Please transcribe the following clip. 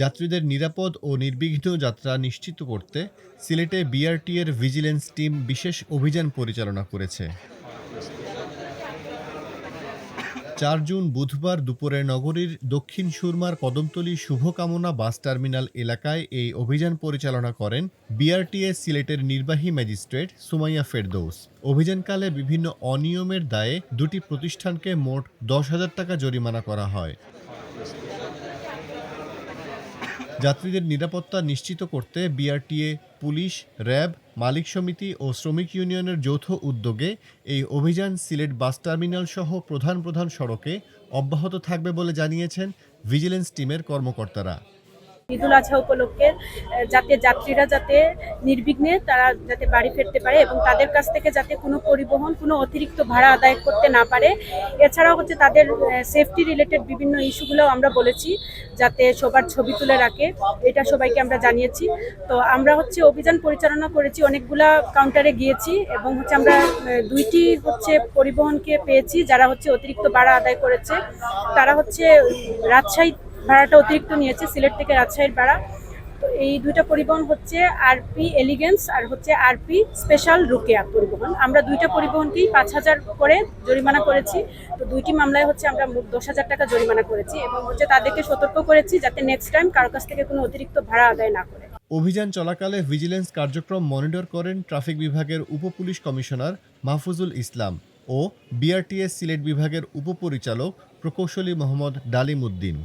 যাত্রীদের নিরাপদ ও নির্বিঘ্ন যাত্রা নিশ্চিত করতে সিলেটে বিআরটি এর ভিজিলেন্স টিম বিশেষ অভিযান পরিচালনা করেছে। ৪ জুন বুধবার দুপুরে নগরীর দক্ষিণ সুরমার কদমতলী শুভকামনা বাস টার্মিনাল এলাকায় এই অভিযান পরিচালনা করেন বিআরটিএ সিলেটের নির্বাহী ম্যাজিস্ট্রেট সুমাইয়া ফেরদৌস। অভিযানকালে বিভিন্ন অনিয়মের দায়ে দুটি প্রতিষ্ঠানকে মোট ১০,০০০ টাকা জরিমানা করা হয়। যাত্রীদের নিরাপত্তা নিশ্চিত করতে বিআরটিএ, পুলিশ, র্যাব, মালিক সমিতি ও শ্রমিক ইউনিয়নের যৌথ উদ্যোগে এই অভিযান সিলেট বাস টার্মিনাল সহ প্রধান প্রধান সড়কে অব্যাহত থাকবে বলে জানিয়েছেন ভিজিলেন্স টিমের কর্মকর্তারা। ঈদুল আজহা উপলক্ষে যাতে যাত্রীরা যাতে নির্বিঘ্নে তারা যাতে বাড়ি ফিরতে পারে এবং তাদের কাছ থেকে যাতে কোনো পরিবহন কোনো অতিরিক্ত ভাড়া আদায় করতে না পারে। এছাড়াও হচ্ছে তাদের সেফটি রিলেটেড বিভিন্ন ইস্যুগুলো আমরা বলেছি যাতে সবার ছবি তুলে রাখে, এটা সবাইকে আমরা জানিয়েছি। তো আমরা হচ্ছে অভিযান পরিচালনা করেছি, অনেকগুলা কাউন্টারে গিয়েছি এবং হচ্ছে আমরা দুইটি হচ্ছে পরিবহনকে পেয়েছি যারা হচ্ছে অতিরিক্ত ভাড়া আদায় করেছে। তারা হচ্ছে রাজশাহী ভাড়াটা অতিরিক্ত নিয়েছে, সিলেট থেকে রাজশাহীর ভাড়া। তো এই দুইটা পরিবহন হচ্ছে আরপি এলিগেন্স আর হচ্ছে আরপি স্পেশাল রুকেয়া পরিবহন। আমরা দুইটা পরিবহনকেই ৫,০০০ করে জরিমানা করেছি। তো দুইটি মামলায় হচ্ছে আমরা ১০,০০০ টাকা জরিমানা করেছি এবং হচ্ছে তাদেরকে সতর্ক করেছি যাতে নেক্সট টাইম কারো কাছ থেকে কোনো অতিরিক্ত ভাড়া আদায় না করে। অভিযান চলাকালে ভিজিলেন্স কার্যক্রম মনিটর করেন ট্রাফিক বিভাগের উপপুলিশ কমিশনার মাহফুজুল ইসলাম ও বিআরটিএ সিলেট বিভাগের উপপরিচালক প্রকৌশলী মোহাম্মদ ডালিম উদ্দিন।